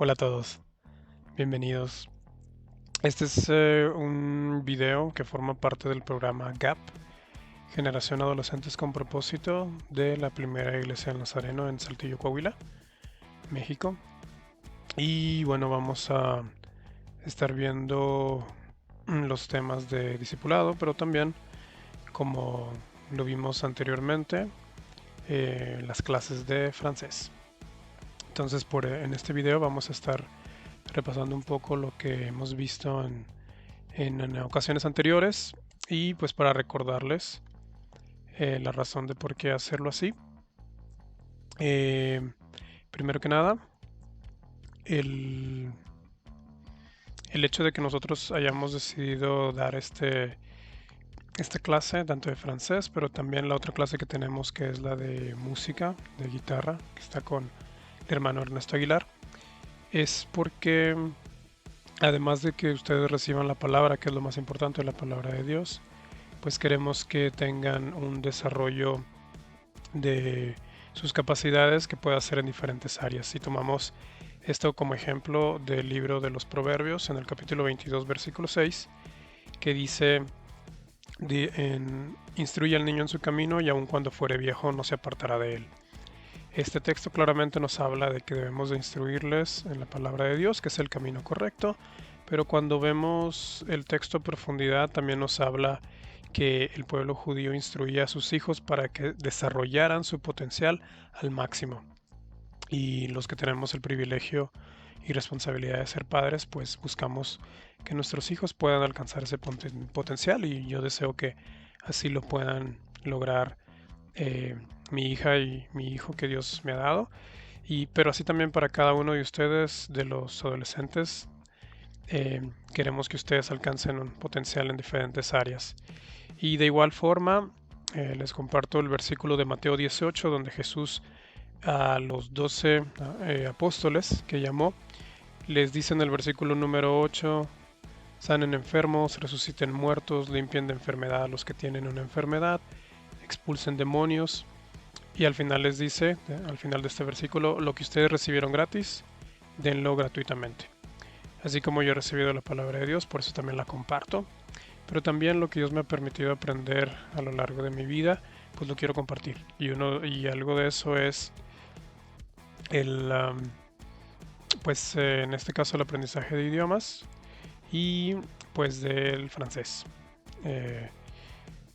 Hola a todos, bienvenidos. Este es un video que forma parte del programa GAP, Generación Adolescentes con Propósito, de la Primera Iglesia del Nazareno en Saltillo, Coahuila, México. Y bueno, vamos a estar viendo los temas de discipulado, pero también, como lo vimos anteriormente, las clases de francés. Entonces, en este video vamos a estar repasando un poco lo que hemos visto en ocasiones anteriores y pues para recordarles la razón de por qué hacerlo así. Eh, Primero que nada, el, el hecho de que nosotros hayamos decidido dar esta clase, tanto de francés, pero también la otra clase que tenemos que es la de música, de guitarra, que está con el hermano Ernesto Aguilar, es porque además de que ustedes reciban la palabra, que es lo más importante, la palabra de Dios, pues queremos que tengan un desarrollo de sus capacidades que pueda hacer en diferentes áreas. Si tomamos esto como ejemplo del libro de los Proverbios en el capítulo 22, versículo 6, que dice, instruye al niño en su camino y aun cuando fuere viejo no se apartará de él. Este texto claramente nos habla de que debemos de instruirles en la palabra de Dios, que es el camino correcto, pero cuando vemos el texto a profundidad también nos habla que el pueblo judío instruía a sus hijos para que desarrollaran su potencial al máximo. Y los que tenemos el privilegio y responsabilidad de ser padres, pues buscamos que nuestros hijos puedan alcanzar ese potencial y yo deseo que así lo puedan lograr eh, mi hija y mi hijo que Dios me ha dado. Pero así también para cada uno de ustedes, de los adolescentes, queremos que ustedes alcancen un potencial en diferentes áreas. Y de igual forma, les comparto el versículo de Mateo 18, donde Jesús a los 12 apóstoles que llamó, les dice en el versículo número 8, sanen enfermos, resuciten muertos, limpien de enfermedad a los que tienen una enfermedad, expulsen demonios. Y al final les dice, al final de este versículo, lo que ustedes recibieron gratis, denlo gratuitamente. Así como yo he recibido la palabra de Dios, por eso también la comparto. Pero también lo que Dios me ha permitido aprender a lo largo de mi vida, pues lo quiero compartir. Y algo de eso es el, pues en este caso el aprendizaje de idiomas y pues del francés. Eh,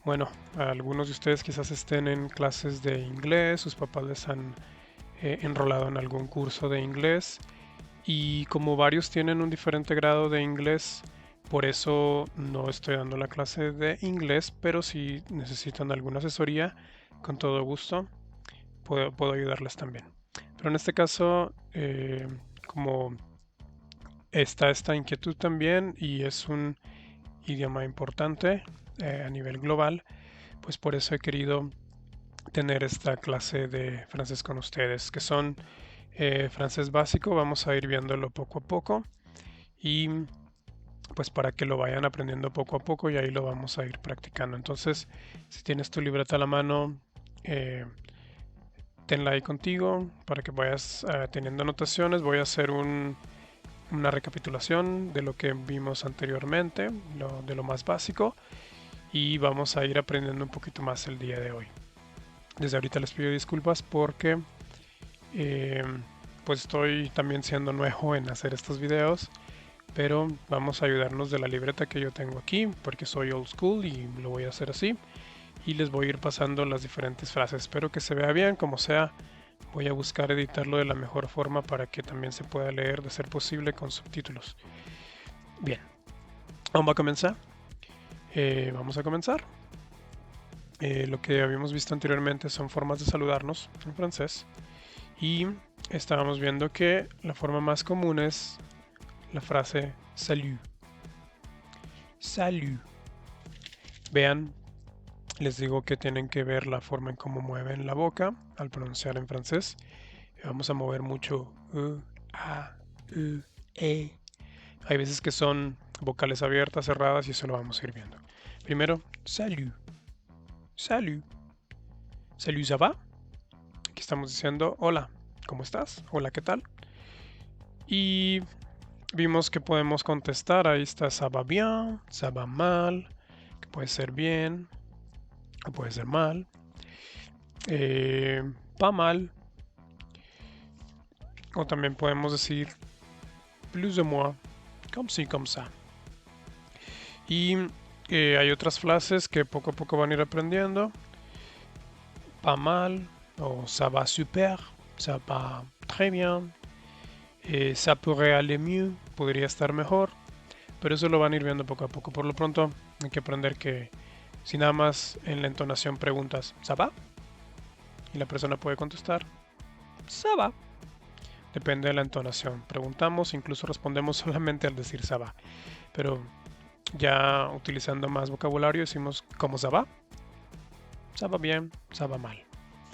bueno, algunos de ustedes quizás estén en clases de inglés, sus papás les han enrolado en algún curso de inglés y como varios tienen un diferente grado de inglés, por eso no estoy dando la clase de inglés, pero si necesitan alguna asesoría, con todo gusto puedo ayudarles también. Pero en este caso, como está esta inquietud también y es un idioma importante a nivel global, pues por eso he querido tener esta clase de francés con ustedes, que son francés básico, vamos a ir viéndolo poco a poco y pues para que lo vayan aprendiendo poco a poco y ahí lo vamos a ir practicando. Entonces, si tienes tu libreta a la mano, eh, tenla ahí contigo para que vayas teniendo anotaciones. Voy a hacer una recapitulación de lo que vimos anteriormente, de lo más básico, y vamos a ir aprendiendo un poquito más el día de hoy. Desde ahorita les pido disculpas porque eh, pues estoy también siendo nuevo en hacer estos videos, pero vamos a ayudarnos de la libreta que yo tengo aquí porque soy old school y lo voy a hacer así y les voy a ir pasando las diferentes frases. Espero que se vea bien, como sea. Voy a buscar editarlo de la mejor forma para que también se pueda leer de ser posible con subtítulos. Bien, vamos a comenzar. Vamos a comenzar. Lo que habíamos visto anteriormente son formas de saludarnos en francés. Y estábamos viendo que la forma más común es la frase salut. Salut. Vean, les digo que tienen que ver la forma en cómo mueven la boca al pronunciar en francés. Vamos a mover mucho a, e. Hay veces que son vocales abiertas, cerradas y eso lo vamos a ir viendo. Primero, salut. Salut. Salut, ça va? Aquí estamos diciendo hola, ¿cómo estás? Hola, ¿qué tal? Y vimos que podemos contestar, ahí está ça va bien, ça va mal, que puede ser bien o puede ser mal, pas mal, o también podemos decir plus ou moins, comme ci, comme ça. Y hay otras frases que poco a poco van a ir aprendiendo, pas mal, o ça va super, ça va très bien, ça pourrait aller mieux, podría estar mejor, pero eso lo van a ir viendo poco a poco. Por lo pronto hay que aprender que si nada más en la entonación preguntas ¿ça va? Y la persona puede contestar ¿ça va? Depende de la entonación. Preguntamos, incluso respondemos solamente al decir ¿ça va? Pero ya utilizando más vocabulario decimos ¿cómo ça va? ¿Ça va bien? ¿Ça va mal?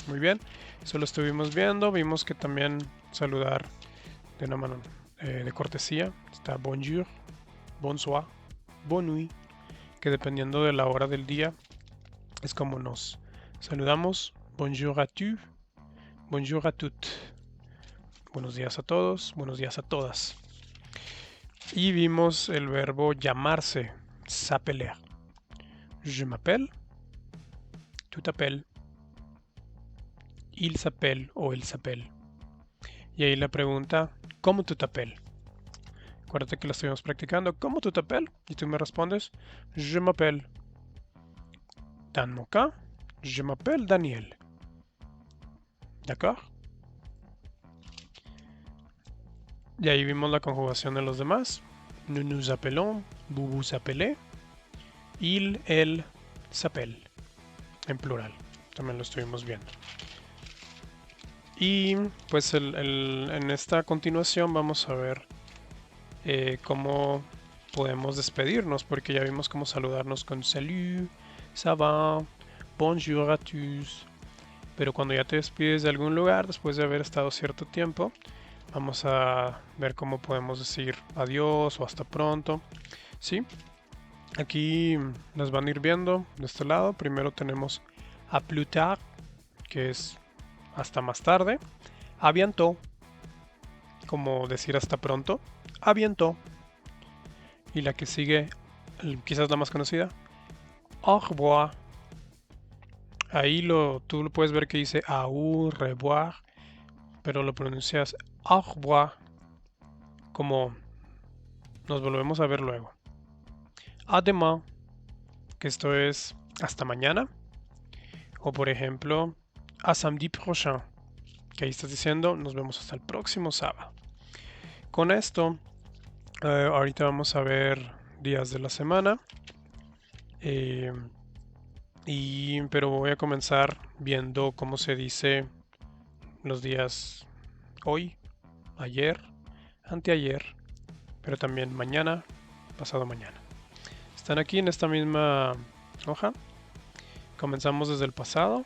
Muy bien, eso lo estuvimos viendo. Vimos que también saludar de una mano de cortesía está bonjour, bonsoir, bonne nuit, que dependiendo de la hora del día es como nos saludamos. Bonjour à tu, bonjour à toutes. Buenos días a todos, buenos días a todas. Y vimos el verbo llamarse, s'appeler. Je m'appelle, tu t'appelles, il s'appelle o elle s'appelle. Y ahí la pregunta, ¿cómo tu t'appelles? Acuérdate que lo estuvimos practicando. ¿Cómo tu t'appelles? Y tú me respondes, je m'appelle. Dans mon cas, je m'appelle Daniel. ¿D'accord? Y ahí vimos la conjugación de los demás. Nous nous appelons, vous vous appelez, il, elle, s'appelle. En plural. También lo estuvimos viendo. Y pues en esta continuación vamos a ver cómo podemos despedirnos, porque ya vimos cómo saludarnos con salut, ça va, bonjour à tous. Pero cuando ya te despides de algún lugar, después de haber estado cierto tiempo, vamos a ver cómo podemos decir adiós o hasta pronto. ¿Sí? Aquí nos van a ir viendo de este lado. Primero tenemos à plus tard, que es hasta más tarde. À bientôt, como decir hasta pronto. À bientôt. Y la que sigue, quizás la más conocida, au revoir. Ahí tú lo puedes ver que dice au revoir, pero lo pronuncias au revoir, como nos volvemos a ver luego. À demain, que esto es hasta mañana. O por ejemplo, à samedi prochain, que ahí estás diciendo nos vemos hasta el próximo sábado. Con esto, ahorita vamos a ver días de la semana. Pero voy a comenzar viendo cómo se dice los días hoy, ayer, anteayer, pero también mañana, pasado mañana. Están aquí en esta misma hoja. Comenzamos desde el pasado.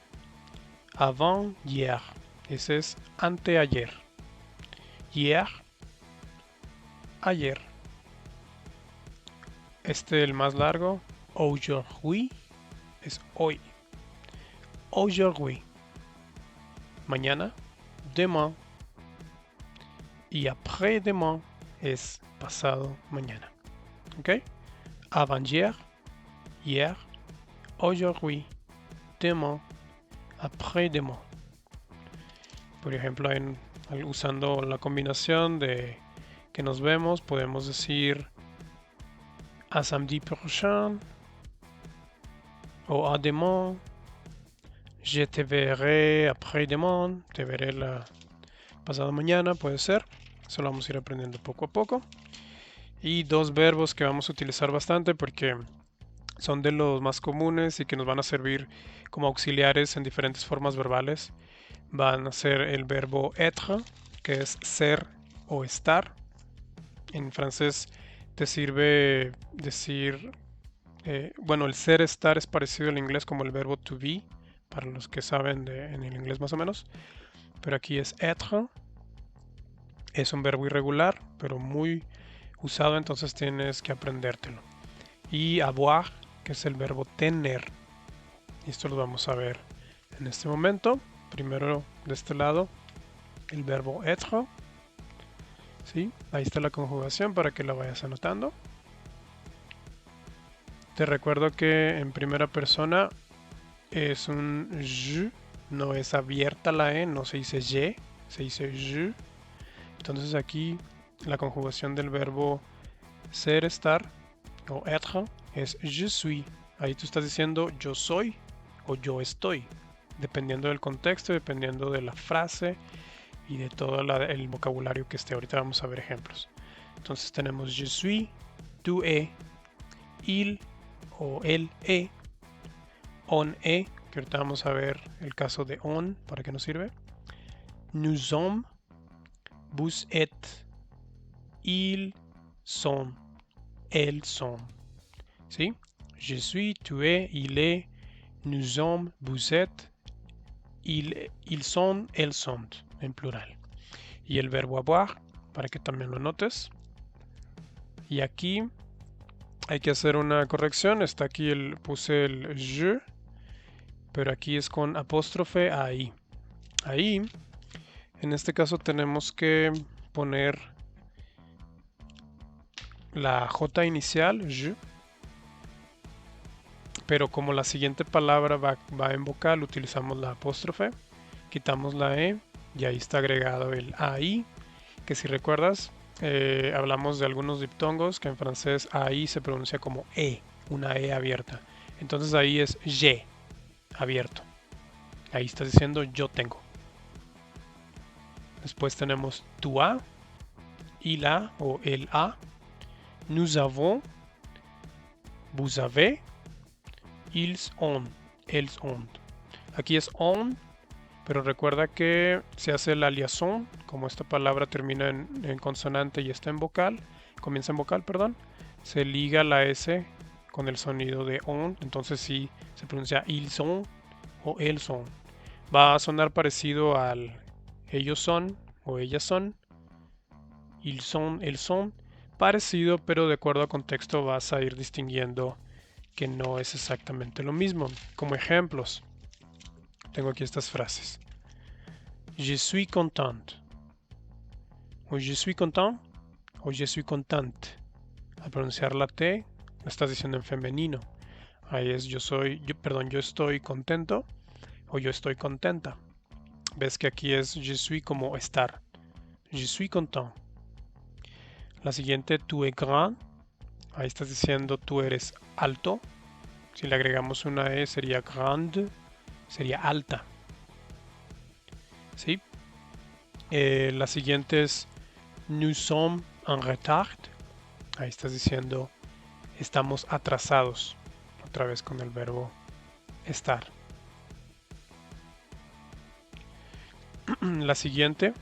Avant-hier. Ese es anteayer. Hier. Ayer. El más largo. Aujourd'hui. Es hoy. Aujourd'hui. Mañana. Demain. Y après-demain es pasado mañana. ¿Ok? Avant-hier. Hier. Aujourd'hui. Demain. Après-demain. Por ejemplo, usando la combinación de que nos vemos, podemos decir à samedi prochain o à demain. Je te verrai après-demain. Te veré pasado mañana, puede ser. Eso lo vamos a ir aprendiendo poco a poco. Y dos verbos que vamos a utilizar bastante porque son de los más comunes y que nos van a servir como auxiliares en diferentes formas verbales. Van a ser el verbo être, que es ser o estar. En francés te sirve decir, bueno, el ser, estar es parecido al inglés como el verbo to be, para los que saben en el inglés más o menos. Pero aquí es être. Es un verbo irregular, pero muy usado, entonces tienes que aprendértelo. Y avoir, que es el verbo tener. Y esto lo vamos a ver en este momento. Primero de este lado, el verbo être. ¿Sí? Ahí está la conjugación para que la vayas anotando. Te recuerdo que en primera persona es un je, no es abierta la E, no se dice je, se dice je. Entonces aquí la conjugación del verbo ser, estar o être es je suis. Ahí tú estás diciendo yo soy o yo estoy, dependiendo del contexto, dependiendo de la frase y de todo el vocabulario que esté. Ahorita vamos a ver ejemplos. Entonces tenemos je suis, tu es, il o el est, on est, que ahorita vamos a ver el caso de on, para qué nos sirve. Nous sommes, vous êtes, ils sont, elles sont. ¿Sí? Je suis, tu es, il est, nous sommes, vous êtes, ils sont, elles sont, en plural. Y el verbo avoir, para que también lo notes. Y aquí hay que hacer una corrección. Está aquí puse el je, pero aquí es con apóstrofe ahí. Ahí, en este caso tenemos que poner la J inicial, je, pero como la siguiente palabra va en vocal, utilizamos la apóstrofe, quitamos la E y ahí está agregado el AI, que si recuerdas, hablamos de algunos diptongos que en francés AI se pronuncia como E, una E abierta. Entonces ahí es je, abierto. Ahí estás diciendo yo tengo. Después tenemos tu as, il a o el a, nous avons, vous avez, ils ont, elles ont. Aquí es on, pero recuerda que se hace la liaison, como esta palabra termina en consonante y está en vocal, comienza en vocal, perdón, se liga la S con el sonido de on, entonces sí se pronuncia ils sont o elles sont. Va a sonar parecido al ellos son o ellas son, ils sont, elles sont, parecido, pero de acuerdo a contexto vas a ir distinguiendo que no es exactamente lo mismo. Como ejemplos, tengo aquí estas frases. Je suis contente. O je suis content o je suis contente. Al pronunciar la T, lo estás diciendo en femenino. Ahí es yo estoy contento o yo estoy contenta. Ves que aquí es je suis como estar. Je suis content. La siguiente, tu es grand. Ahí estás diciendo tú eres alto. Si le agregamos una E sería grande, sería alta. ¿Sí? La siguiente es nous sommes en retard. Ahí estás diciendo estamos atrasados. Otra vez con el verbo estar. La siguiente,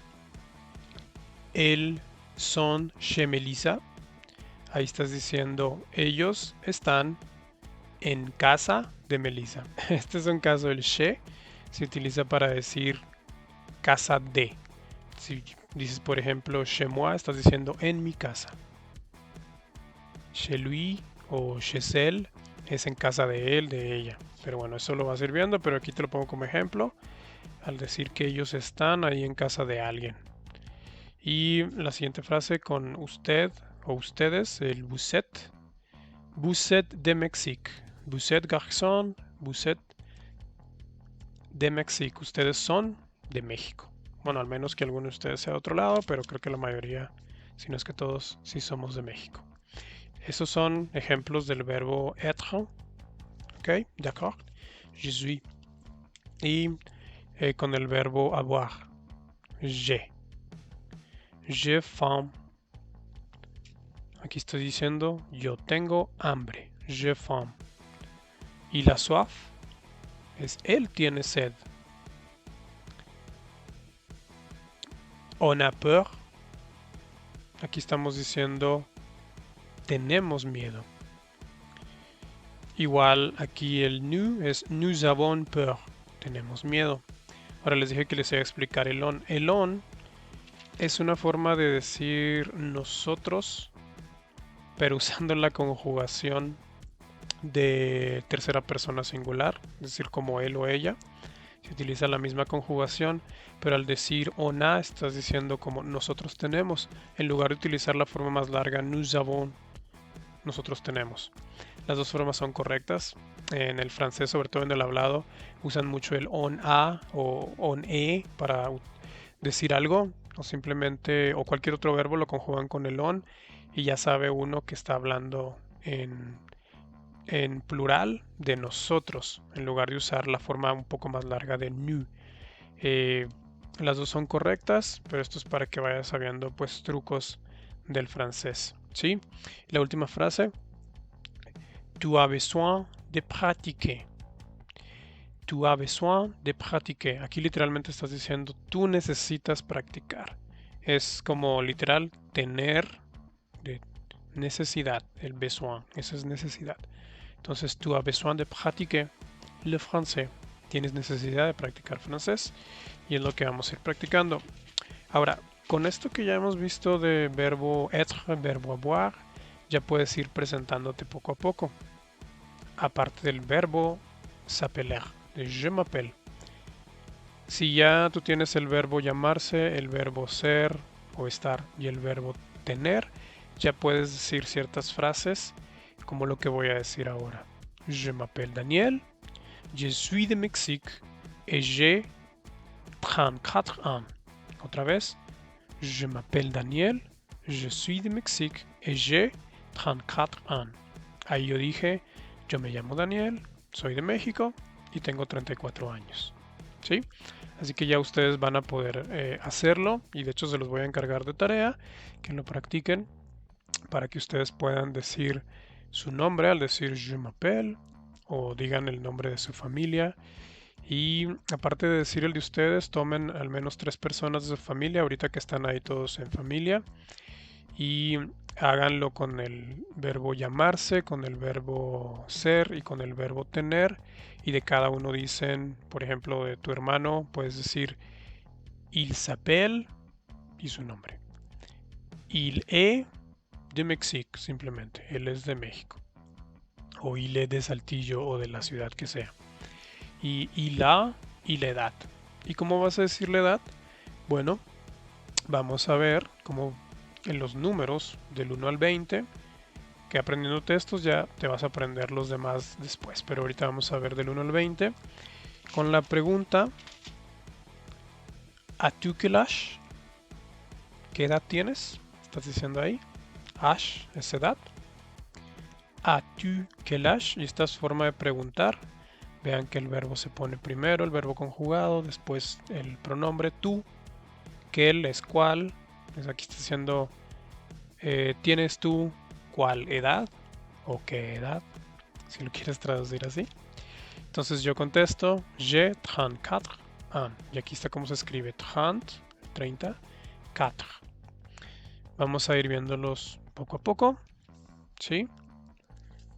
elles sont chez Melissa. Ahí estás diciendo ellos están en casa de Melissa. Este es un caso del chez. Se utiliza para decir casa de. Si dices, por ejemplo, chez moi, estás diciendo en mi casa. Chez lui o chez elle es en casa de él, de ella. Pero bueno, eso lo vas a ir viendo, pero aquí te lo pongo como ejemplo al decir que ellos están ahí en casa de alguien. Y la siguiente frase con usted o ustedes, el vous êtes. Vous êtes de Mexique. Vous êtes garçon, vous êtes de Mexique. Ustedes son de México. Bueno, al menos que alguno de ustedes sea de otro lado, pero creo que la mayoría, si no es que todos, sí somos de México. Esos son ejemplos del verbo être. Ok, d'accord. Je suis. Y con el verbo avoir. J'ai. J'ai faim. Aquí estoy diciendo yo tengo hambre. J'ai faim. Y la soif es él tiene sed. On a peur. Aquí estamos diciendo tenemos miedo. Igual aquí el nous es nous avons peur. Tenemos miedo. Ahora les dije que les iba a explicar el on. El on es una forma de decir nosotros, pero usando la conjugación de tercera persona singular, es decir, como él o ella. Se utiliza la misma conjugación, pero al decir on a estás diciendo como nosotros tenemos, en lugar de utilizar la forma más larga nous avons, nosotros tenemos. Las dos formas son correctas. En el francés, sobre todo en el hablado, usan mucho el on a o on e para decir algo, o simplemente, o cualquier otro verbo lo conjugan con el on y ya sabe uno que está hablando en plural de nosotros, en lugar de usar la forma un poco más larga de nous. Las dos son correctas, pero esto es para que vayas sabiendo pues trucos del francés. ¿Sí? La última frase. Tu as besoin de pratiquer. Tu as besoin de pratiquer. Aquí literalmente estás diciendo tú necesitas practicar. Es como literal tener de necesidad, el besoin. Esa es necesidad. Entonces, tu as besoin de pratiquer le français. Tienes necesidad de practicar francés y es lo que vamos a ir practicando. Ahora, con esto que ya hemos visto de verbo être, verbo avoir, ya puedes ir presentándote poco a poco. Aparte del verbo s'appeler, de je m'appelle. Si ya tú tienes el verbo llamarse, el verbo ser o estar y el verbo tener, ya puedes decir ciertas frases como lo que voy a decir ahora. Je m'appelle Daniel, je suis de Mexique et j'ai 34 ans. Otra vez. Je m'appelle Daniel, je suis de Mexique et j'ai 34 ans. Ahí yo dije, yo me llamo Daniel, soy de México y tengo 34 años. ¿Sí? Así que ya ustedes van a poder hacerlo y de hecho se los voy a encargar de tarea, que lo practiquen para que ustedes puedan decir su nombre al decir je m'appelle o digan el nombre de su familia. Y aparte de decir el de ustedes, tomen al menos 3 personas de su familia, ahorita que están ahí todos en familia, y háganlo con el verbo llamarse, con el verbo ser y con el verbo tener. Y de cada uno dicen, por ejemplo, de tu hermano, puedes decir il s'appelle y su nombre. Il est de Mexique, simplemente, él es de México. O il est de Saltillo o de la ciudad que sea. Y la edad. ¿Y cómo vas a decir la edad? Bueno, vamos a ver cómo en los números del 1 al 20, que aprendiendo textos ya te vas a aprender los demás después, pero ahorita vamos a ver del 1 al 20 con la pregunta ¿as-tu quel âge? ¿Qué edad tienes? ¿Estás diciendo ahí? Âge es edad. ¿As-tu quel âge? Y esta es forma de preguntar. Vean que el verbo se pone primero, el verbo conjugado, después el pronombre tú, quel es cuál. Pues aquí está diciendo, ¿tienes tú cuál edad? ¿O qué edad? Si lo quieres traducir así. Entonces yo contesto, j'ai 34 ans. Y aquí está cómo se escribe, 30, 4. Vamos a ir viéndolos poco a poco. ¿Sí?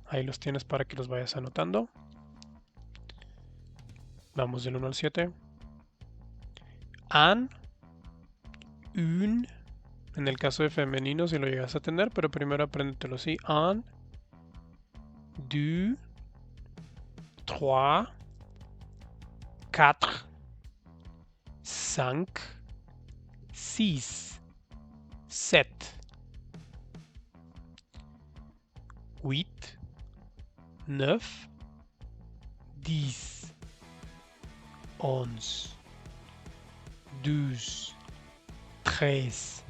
Ahí los tienes para que los vayas anotando. Vamos del 1 al 7. An, un, en el caso de femenino si lo llegas a tener, pero primero apréndetelo así. Un, deux, trois, quatre, cinq, six, sept, huit, neuf, 10, 11, 12, 13,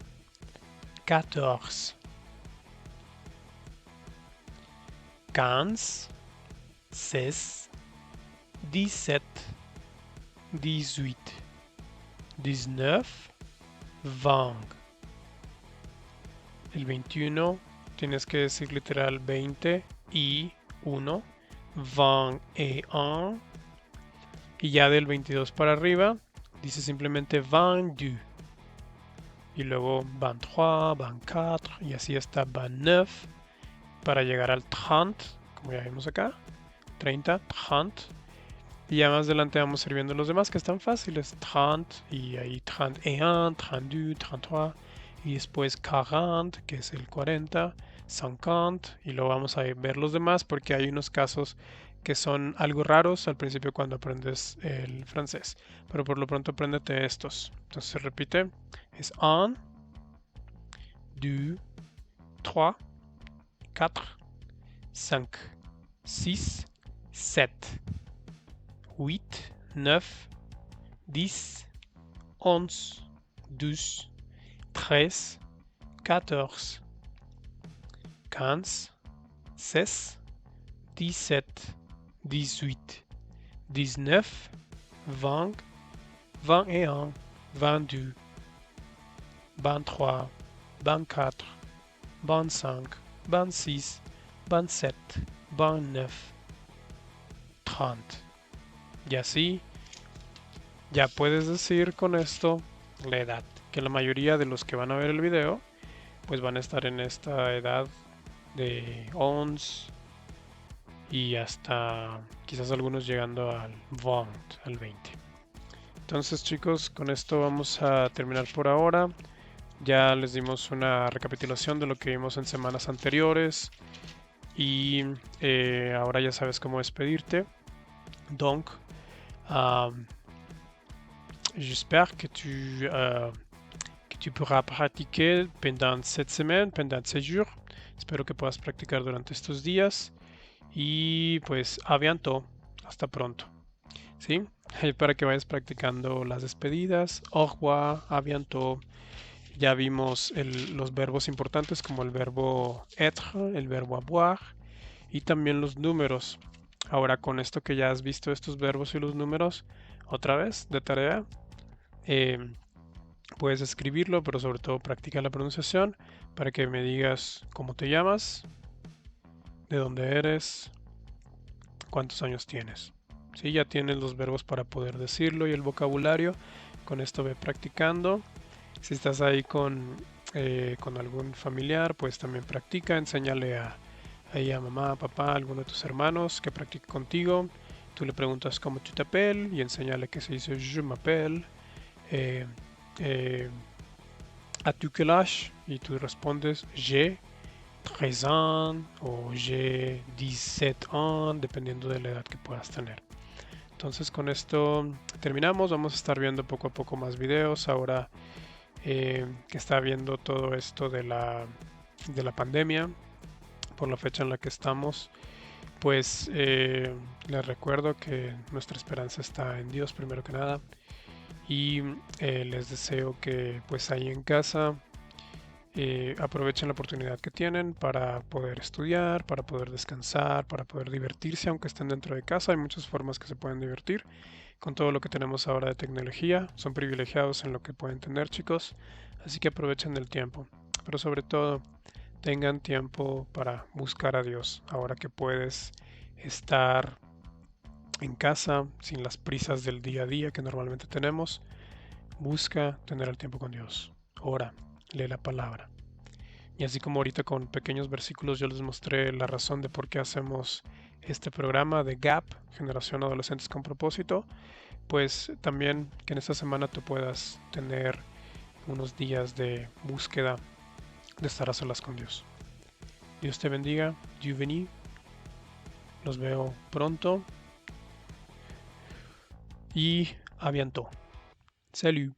14, 15, 16, 17, 18, 19, 20. El 21 tienes que decir literal 20 y 1, 21. Y ya del 22 para arriba dice simplemente 22. Y luego 23, 24 y así hasta 29 para llegar al 30, como ya vimos acá. 30, 30. Y ya más adelante vamos a ir viendo los demás que están fáciles. 30 y ahí 31, 32, 33 y después 40, que es el 40, 50 y luego vamos a ver los demás porque hay unos casos que son algo raros al principio cuando aprendes el francés. Pero por lo pronto apréndete estos. Entonces se repite. Es 1, 2, 3, 4, 5, 6, 7, 8, 9, 10, 11, 12, 13, 14, 15, 16, 17, 18, 19, 20, 21, 22, 23, 24, 25, 26, 27, 29, 30. Y así ya puedes decir con esto la edad, que la mayoría de los que van a ver el video pues van a estar en esta edad de 11 y hasta quizás algunos llegando al 20, al 20. Entonces chicos, con esto vamos a terminar por ahora. Ya les dimos una recapitulación de lo que vimos en semanas anteriores y ahora ya sabes cómo despedirte. Donc, j'espère que tu pourras pratiquer pendant cette semaine, pendant ces jours. Espero que puedas practicar durante estos días y pues a bientôt, hasta pronto. ¿Sí? Para que vayas practicando las despedidas. Au revoir, a bientôt. Ya vimos los verbos importantes como el verbo être, el verbo avoir y también los números. Ahora con esto que ya has visto estos verbos y los números, otra vez de tarea, puedes escribirlo, pero sobre todo practica la pronunciación para que me digas cómo te llamas, de dónde eres, cuántos años tienes. ¿Sí? Ya tienes los verbos para poder decirlo y el vocabulario. Con esto ve practicando. Si estás ahí con algún familiar, pues también practica, enséñale a mamá, papá, a alguno de tus hermanos que practique contigo. Tú le preguntas cómo tu t'appelles y enséñale que se dice je m'appelle. ¿A tu quel âge? Y tú respondes j'ai 13 ans o j'ai 17 ans, dependiendo de la edad que puedas tener. Entonces con esto terminamos. Vamos a estar viendo poco a poco más videos. Ahora que está viendo todo esto de la pandemia, por la fecha en la que estamos, pues les recuerdo que nuestra esperanza está en Dios primero que nada y les deseo que pues ahí en casa aprovechen la oportunidad que tienen para poder estudiar, para poder descansar, para poder divertirse aunque estén dentro de casa. Hay muchas formas que se pueden divertir con todo lo que tenemos ahora de tecnología. Son privilegiados en lo que pueden tener, chicos, así que aprovechen el tiempo, pero sobre todo tengan tiempo para buscar a Dios ahora que puedes estar en casa sin las prisas del día a día que normalmente tenemos. Busca tener el tiempo con Dios. Ora, lee la palabra. Y así como ahorita con pequeños versículos yo les mostré la razón de por qué hacemos este programa de GAP, Generación Adolescentes con Propósito, pues también que en esta semana tú puedas tener unos días de búsqueda de estar a solas con Dios. Dios te bendiga, Dieu bénit. Los veo pronto y a bientôt. Salut.